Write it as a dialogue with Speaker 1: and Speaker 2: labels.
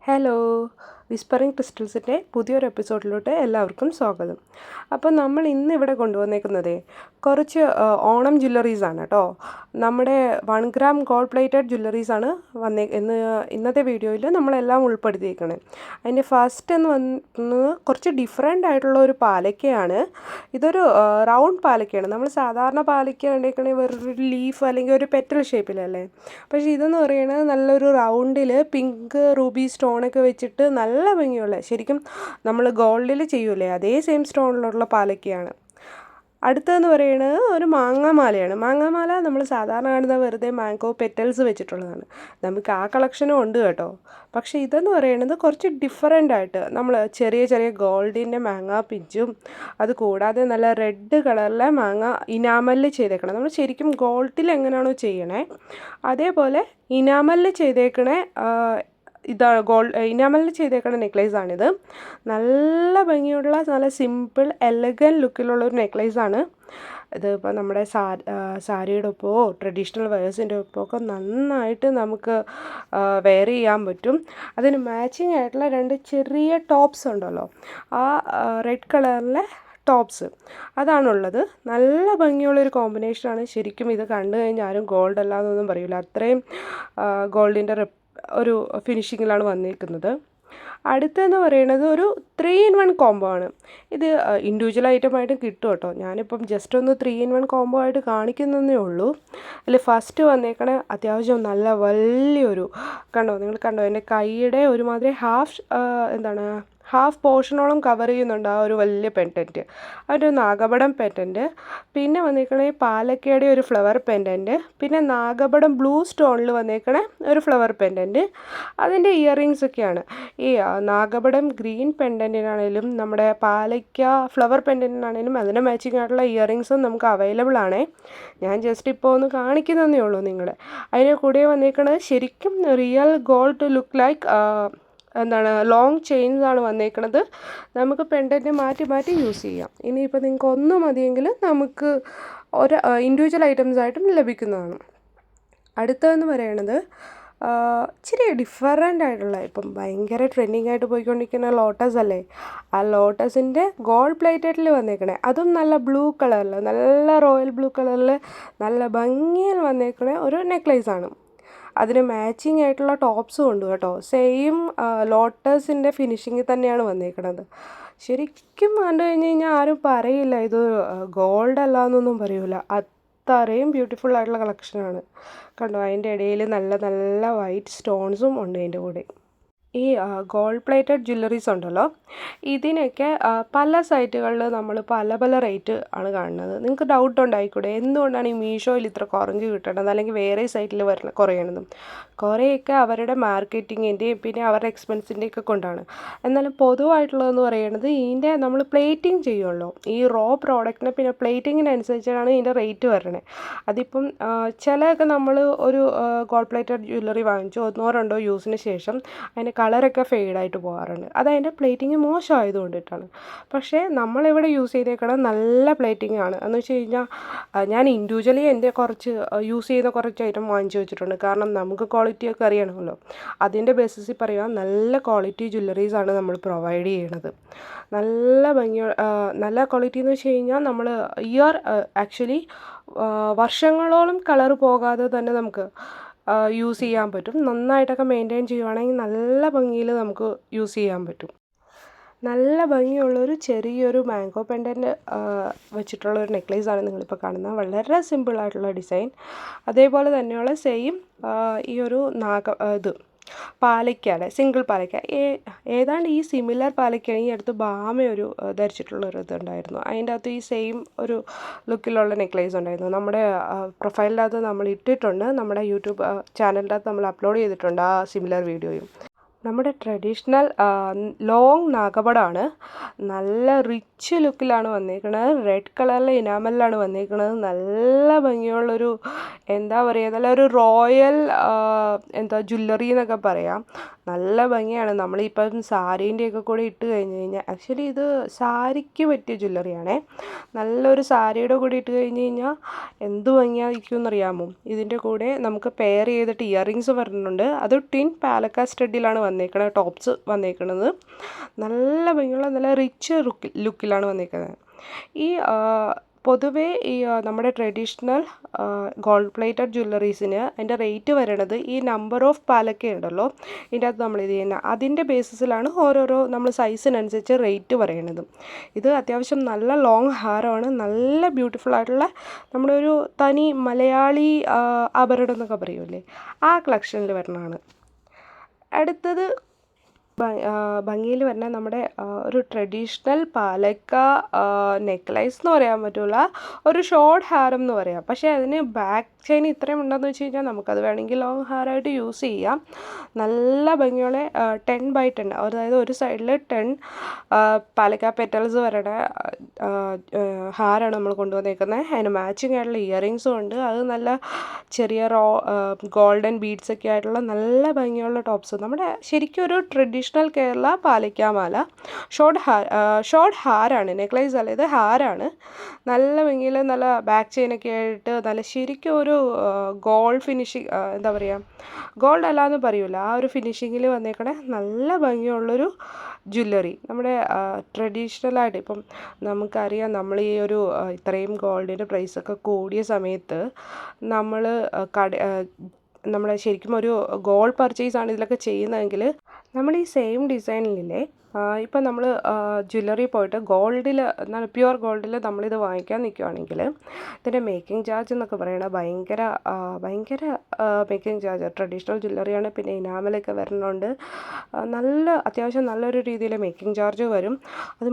Speaker 1: Hello, whispering ക്രിസ്റ്റൽസിൻ്റെ പുതിയൊരു എപ്പിസോഡിലോട്ട് എല്ലാവർക്കും സ്വാഗതം. അപ്പോൾ നമ്മൾ ഇന്നിവിടെ കൊണ്ടുവന്നേക്കുന്നതേ കുറച്ച് ഓണം ജ്വല്ലറീസാണ് കേട്ടോ. നമ്മുടെ 1 ഗ്രാം ഗോൾഡ് പ്ലേറ്റഡ് ജ്വല്ലറീസാണ് ഇന്നത്തെ വീഡിയോയിൽ നമ്മളെല്ലാം ഉൾപ്പെടുത്തിയിരിക്കുന്നത്. അതിൻ്റെ ഫസ്റ്റ് എന്ന് വന്നത് കുറച്ച് ഡിഫറെൻ്റ് ആയിട്ടുള്ള ഒരു പാലക്കയാണ്. ഇതൊരു റൗണ്ട് പാലക്കയാണ്. നമ്മൾ സാധാരണ പാലക്ക ഉണ്ടാക്കണേ വേറൊരു ലീഫ് അല്ലെങ്കിൽ ഒരു പെറ്റൽ ഷേപ്പിലല്ലേ. പക്ഷേ ഇതെന്ന് പറയുന്നത് നല്ലൊരു റൗണ്ടിൽ പിങ്ക് റൂബി സ്റ്റോണൊക്കെ വെച്ചിട്ട് നല്ല ഭംഗിയുള്ള, ശരിക്കും നമ്മൾ ഗോൾഡിൽ ചെയ്യൂലേ അതേ സെയിം സ്റ്റോണിലുള്ള പാലക്കയാണ്. അടുത്തതെന്ന് പറയുന്നത് ഒരു മാങ്ങാമാലയാണ്. മാങ്ങാമാല നമ്മൾ സാധാരണ കാണുന്ന വെറുതെ മാംഗോ പെറ്റൽസ് വെച്ചിട്ടുള്ളതാണ്. നമുക്ക് ആ കളക്ഷനും ഉണ്ട് കേട്ടോ. പക്ഷേ ഇതെന്ന് പറയുന്നത് കുറച്ച് ഡിഫറെൻ്റ് ആയിട്ട് നമ്മൾ ചെറിയ ചെറിയ ഗോൾഡിൻ്റെ മാങ്ങ പിഞ്ചും അത് കൂടാതെ നല്ല റെഡ് കളറിലെ മാങ്ങ ഇനാമലിൽ ചെയ്തേക്കണം. നമ്മൾ ശരിക്കും ഗോൾഡിൽ എങ്ങനെയാണോ ചെയ്യണേ അതേപോലെ ഇനാമലിൽ ചെയ്തേക്കണേ ഇനാമലിൽ ചെയ്തേക്കുന്ന നെക്ലേസാണിത്. നല്ല ഭംഗിയുള്ള നല്ല സിമ്പിൾ എലഗൻ ലുക്കിലുള്ളൊരു നെക്ലേസാണ്. ഇതിപ്പോൾ നമ്മുടെ സാരിയുടെ ഒപ്പമോ ട്രഡീഷണൽ വെയേഴ്സിൻ്റെ ഒപ്പമൊക്കെ നന്നായിട്ട് നമുക്ക് വെയർ ചെയ്യാൻ പറ്റും. അതിന് മാച്ചിങ് ആയിട്ടുള്ള 2 ചെറിയ ടോപ്സ് ഉണ്ടല്ലോ, ആ റെഡ് കളറിലെ ടോപ്സ് അതാണുള്ളത്. നല്ല ഭംഗിയുള്ളൊരു കോമ്പിനേഷനാണ്. ശരിക്കും ഇത് കണ്ടു കഴിഞ്ഞാൽ ആരും ഗോൾഡ് അല്ല എന്നൊന്നും പറയില്ല, അത്രയും ഗോൾഡിൻ്റെ ഒരു ഫിനിഷിങ്ങിലാണ് വന്നിരിക്കുന്നത്. അടുത്തെന്ന് പറയുന്നത് ഒരു 3-in-1 കോംബോ ആണ്. ഇത് ഇൻഡിവിജ്വൽ ഐറ്റമായിട്ടും കിട്ടും കേട്ടോ. ഞാനിപ്പം ജസ്റ്റ് ഒന്ന് 3-in-1 കോംബോ ആയിട്ട് കാണിക്കുന്നതേ ഉള്ളൂ. അതിൽ ഫസ്റ്റ് വന്നേക്കണേ അത്യാവശ്യം നല്ല വലിയൊരു നിങ്ങൾ കണ്ടോ എൻ്റെ കൈയുടെ ഒരുമാതിരി ഹാഫ് പോർഷനോളം കവർ ചെയ്യുന്നുണ്ട് ആ ഒരു വലിയ പെൻഡൻറ്റ്. ഒരു നാഗപടം പെൻഡൻറ്റ്, പിന്നെ വന്നേക്കണേ പാലക്കയുടെ ഒരു ഫ്ലവർ പെൻഡൻറ്റ്, പിന്നെ നാഗപടം ബ്ലൂ സ്റ്റോണിൽ വന്നേക്കണേ ഒരു ഫ്ലവർ പെൻഡൻറ്റ്. അതിൻ്റെ ഇയറിങ്സ് ഒക്കെയാണ്. ഈ നാഗപടം ഗ്രീൻ പെൻഡൻറ്റിനാണേലും നമ്മുടെ പാലക്ക ഫ്ലവർ പെൻഡൻറ്റിനാണേലും അതിന് മാച്ചിങ് ആയിട്ടുള്ള ഇയറിങ്സും നമുക്ക് അവൈലബിൾ ആണ്. ഞാൻ ജസ്റ്റ് ഇപ്പോൾ ഒന്ന് കാണിക്കുന്നതേ ഉള്ളൂ നിങ്ങളെ. അതിന് കൂടെ വന്നേക്കണത് ശരിക്കും real gold look like long chains ആണ് വന്നേക്കണത്. നമുക്ക് പെൻഡൻറ്റ് മാറ്റി മാറ്റി യൂസ് ചെയ്യാം. ഇനിയിപ്പോൾ നിങ്ങൾക്ക് ഒന്ന് മതിയെങ്കിൽ നമുക്ക് ഒരു ഇൻഡിവിജ്വൽ ഐറ്റംസ് ആയിട്ടും ലഭിക്കുന്നതാണ്. അടുത്തതെന്ന് പറയണത് ഇച്ചിരി ഡിഫറെൻ്റ് ആയിട്ടുള്ള, ഇപ്പം ഭയങ്കര ട്രെൻഡിങ് ആയിട്ട് പോയിക്കൊണ്ടിരിക്കുന്ന ലോട്ടസ് അല്ലേ, ആ ലോട്ടസിൻ്റെ ഗോൾഡ് പ്ലേറ്റഡിൽ വന്നേക്കണേ, അതും നല്ല ബ്ലൂ കളറിൽ, നല്ല റോയൽ ബ്ലൂ കളറിൽ നല്ല ഭംഗിയിൽ വന്നേക്കണേ ഒരു നെക്ലേസാണ്. അതിന് മാച്ചിങ് ആയിട്ടുള്ള ടോപ്സും ഉണ്ട് കേട്ടോ. സെയിം ലോട്ടസിൻ്റെ ഫിനിഷിങ്ങിൽ തന്നെയാണ് വന്നേക്കണത്. ശരിക്കും കണ്ടു കഴിഞ്ഞ് കഴിഞ്ഞാൽ ആരും പറയില്ല ഇത് ഗോൾഡ് അല്ല എന്നൊന്നും പറയൂല, അത്രയും ബ്യൂട്ടിഫുൾ ആയിട്ടുള്ള കളക്ഷനാണ്. കണ്ടോ അതിൻ്റെ ഇടയിൽ നല്ല നല്ല വൈറ്റ് സ്റ്റോൺസും ഉണ്ട് അതിൻ്റെ കൂടെ. ഈ ഗോൾഡ് പ്ലേറ്റഡ് ജ്വല്ലറീസ് ഉണ്ടല്ലോ, ഇതിനൊക്കെ പല സൈറ്റുകളിൽ നമ്മൾ പല പല റേറ്റ് ആണ് കാണുന്നത്. നിങ്ങൾക്ക് ഡൗട്ട് ഉണ്ടായിക്കൂടെ എന്തുകൊണ്ടാണ് ഈ മീഷോയിൽ ഇത്ര കുറഞ്ഞ് കിട്ടണത് അല്ലെങ്കിൽ വേറെ സൈറ്റിൽ കുറയണതും? കുറേയൊക്കെ അവരുടെ മാർക്കറ്റിങ്ങിൻ്റെയും പിന്നെ അവരുടെ എക്സ്പെൻസിൻ്റെയൊക്കെ കൊണ്ടാണ്. എന്നാലും പൊതുവായിട്ടുള്ളതെന്ന് പറയുന്നത് ഇതിൻ്റെ നമ്മൾ പ്ലേറ്റിംഗ് ചെയ്യുമല്ലോ, ഈ റോ പ്രോഡക്റ്റിന് പിന്നെ പ്ലേറ്റിങ്ങിനനുസരിച്ചാണ് ഇതിൻ്റെ റേറ്റ് വരണത്. അതിപ്പം ചിലതൊക്കെ നമ്മൾ ഒരു ഗോൾഡ് പ്ലേറ്റഡ് ജ്വല്ലറി വാങ്ങിച്ചു 1-2 യൂസിന് ശേഷം അതിൻ്റെ കളറൊക്കെ ഫെയ്ഡായിട്ട് പോകാറുണ്ട്. അതതിൻ്റെ പ്ലേറ്റിങ് മോശമായതുകൊണ്ടിട്ടാണ്. പക്ഷേ നമ്മളിവിടെ യൂസ് ചെയ്തേക്കണം നല്ല പ്ലേറ്റിംഗ് ആണ്. എന്ന് വെച്ച് കഴിഞ്ഞാൽ ഞാൻ ഇൻഡിവിജ്വലി എൻ്റെ കുറച്ച് യൂസ് ചെയ്യുന്ന കുറച്ച് ഐറ്റം വാങ്ങിച്ചു വെച്ചിട്ടുണ്ട്. കാരണം നമുക്ക് ക്വാളിറ്റിയൊക്കെ അറിയണമല്ലോ. അതിൻ്റെ ബേസിസിൽ പറയുക, നല്ല ക്വാളിറ്റി ജ്വല്ലറീസാണ് നമ്മൾ പ്രൊവൈഡ് ചെയ്യണത്. നല്ല നല്ല ക്വാളിറ്റി എന്ന് വെച്ച് കഴിഞ്ഞാൽ നമ്മൾ ആക്ച്വലി വർഷങ്ങളോളം കളർ പോകാതെ തന്നെ നമുക്ക് യൂസ് ചെയ്യാൻ പറ്റും. നന്നായിട്ടൊക്കെ മെയിൻറ്റെയിൻ ചെയ്യുവാണെങ്കിൽ നല്ല ഭംഗിയിൽ നമുക്ക് യൂസ് ചെയ്യാൻ പറ്റും. നല്ല ഭംഗിയുള്ളൊരു ചെറിയൊരു മാംഗോ പെൻഡൻറ്റ് വെച്ചിട്ടുള്ളൊരു നെക്ലേസാണ് നിങ്ങളിപ്പോൾ കാണുന്നത്. വളരെ സിമ്പിളായിട്ടുള്ള ഡിസൈൻ. അതേപോലെ തന്നെയുള്ള സെയിം ഈ ഒരു പാലയ്ക്കാണ്, സിംഗിൾ പാലയ്ക്ക. ഏതാണ്ട് ഈ സിമിലർ പാലയ്ക്കാണ് ഈ അടുത്ത് ഭാമയൊരു ധരിച്ചിട്ടുള്ളൊരു ഇതുണ്ടായിരുന്നു. അതിൻ്റെ അകത്ത് ഈ സെയിം ഒരു ലുക്കിലുള്ള നെക്ലേസ് ഉണ്ടായിരുന്നു. നമ്മുടെ പ്രൊഫൈലിൻ്റെ അകത്ത് നമ്മൾ ഇട്ടിട്ടുണ്ട്, നമ്മുടെ യൂട്യൂബ് ചാനലിൻ്റെ അകത്ത് നമ്മൾ അപ്ലോഡ് ചെയ്തിട്ടുണ്ട് ആ സിമിലർ വീഡിയോയും. നമ്മുടെ ട്രഡീഷണൽ ലോങ് നാഗപടമാണ്. നല്ല റിച്ച് ലുക്കിലാണ് വന്നേക്കുന്നത്. റെഡ് കളറിലെ ഇനാമലിലാണ് വന്നേക്കുന്നത്. നല്ല ഭംഗിയുള്ളൊരു എന്താ പറയുക, നല്ലൊരു റോയൽ ജ്വല്ലറി എന്നൊക്കെ പറയാം. നല്ല ഭംഗിയാണ്. നമ്മളിപ്പം സാരീൻ്റെയൊക്കെ കൂടെ ഇട്ട് കഴിഞ്ഞ് കഴിഞ്ഞാൽ, ആക്ച്വലി ഇത് സാരിക്ക് പറ്റിയ ജ്വല്ലറിയാണേ. നല്ലൊരു സാരിയുടെ കൂടെ ഇട്ട് കഴിഞ്ഞ് കഴിഞ്ഞാൽ എന്ത് ഭംഗിയായിരിക്കും എന്നറിയാമോ. ഇതിൻ്റെ കൂടെ നമുക്ക് പെയർ ചെയ്തിട്ട് ഇയറിങ്സ് വരുന്നുണ്ട്. അത് ട്വിൻ പാലക്ക സ്റ്റഡിലാണ് വന്നേക്കണത്, ടോപ്സ് വന്നേക്കണത്. നല്ല ഭംഗിയുള്ള നല്ല റിച്ച് ലുക്കിലാണ് വന്നേക്കുന്നത്. ഈ പൊതുവേ ഈ നമ്മുടെ ട്രഡീഷണൽ ഗോൾഡ് പ്ലേറ്റഡ് ജ്വല്ലറീസിന് അതിൻ്റെ റേറ്റ് വരണത് ഈ നമ്പർ ഓഫ് പാലക്ക ഉണ്ടല്ലോ, ഇതിൻ്റെ അകത്ത് നമ്മൾ ഇത് ചെയ്യുന്ന അതിൻ്റെ ബേസിസിലാണ് ഓരോരോ നമ്മൾ സൈസിനനുസരിച്ച് റേറ്റ് പറയണത്. ഇത് അത്യാവശ്യം നല്ല ലോങ് ഹാരമാണ്, നല്ല ബ്യൂട്ടിഫുൾ ആയിട്ടുള്ള നമ്മുടെ ഒരു തനി മലയാളി ആഭരണം എന്നൊക്കെ പറയുമല്ലേ, ആ കളക്ഷനിൽ വരണതാണ്. അടുത്തത് ഭംഗിയിൽ വരുന്ന നമ്മുടെ ഒരു ട്രഡീഷണൽ പാലക്ക നെക്ലൈസ് എന്ന് പറയാൻ പറ്റില്ല, ഒരു ഷോർട്ട് ഹാരം എന്ന് പറയാം. പക്ഷേ അതിന് ബാക്ക് ചെയിൻ ഇത്രയും ഉണ്ടെന്ന് വെച്ച് കഴിഞ്ഞാൽ നമുക്കത് വേണമെങ്കിൽ ലോങ് ഹാരമായിട്ട് യൂസ് ചെയ്യാം. നല്ല ഭംഗിയുള്ള 10x10, അതായത് ഒരു സൈഡിൽ 10 പാലക്ക പെറ്റൽസ് വരണ ഹാരമാണ് നമ്മൾ കൊണ്ടുവന്നേക്കുന്നത്. അതിന് മാച്ചിങ് ആയിട്ടുള്ള ഇയറിങ്സും ഉണ്ട്. അത് നല്ല ചെറിയ ഗോൾഡൻ ബീഡ്സ് ഒക്കെ ആയിട്ടുള്ള നല്ല ഭംഗിയുള്ള ടോപ്സ്. നമ്മുടെ ശരിക്കും ഒരു ട്രഡീഷണൽ കേരള പാലക്കാമാല ഷോർട്ട് ഹാരാണ്, നെക്ലൈസ് അല്ല, ഇത് ഹാരാണ്. നല്ല ഭംഗിയിൽ നല്ല ബാക്ക് ചെയിനൊക്കെ ആയിട്ട് നല്ല ശരിക്കും ഒരു ഗോൾഡ് ഫിനിഷിങ്, എന്താ പറയുക, ഗോൾഡ് അല്ലാന്ന് പറയൂല, ആ ഒരു ഫിനിഷിങ്ങിൽ വന്നേക്കണേ നല്ല ഭംഗിയുള്ളൊരു ജ്വല്ലറി. നമ്മുടെ ട്രഡീഷണലായിട്ട് ഇപ്പം നമുക്കറിയാം, നമ്മൾ ഈ ഒരു ഇത്രയും ഗോൾഡിൻ്റെ പ്രൈസൊക്കെ കൂടിയ സമയത്ത് നമ്മൾ നമ്മുടെ ശരിക്കും ഒരു ഗോൾഡ് പർച്ചേസാണ് ഇതിലൊക്കെ ചെയ്യുന്നതെങ്കിൽ നമ്മൾ ഈ സെയിം ഡിസൈനിലെ ഇപ്പം നമ്മൾ ജ്വല്ലറി പോയിട്ട് ഗോൾഡിൽ എന്നാൽ പ്യുവർ ഗോൾഡിൽ നമ്മളിത് വാങ്ങിക്കാൻ നിൽക്കുകയാണെങ്കിൽ ഇതിൻ്റെ മേക്കിംഗ് ചാർജ് എന്നൊക്കെ പറയുന്നത് ഭയങ്കര മേക്കിംഗ് ചാർജ്. ട്രഡീഷണൽ ജ്വല്ലറിയാണ്, പിന്നെ ഇനാമലൊക്കെ വരുന്നുണ്ട്, അത്യാവശ്യം നല്ലൊരു രീതിയിൽ മേക്കിംഗ് ചാർജ് വരും. അത്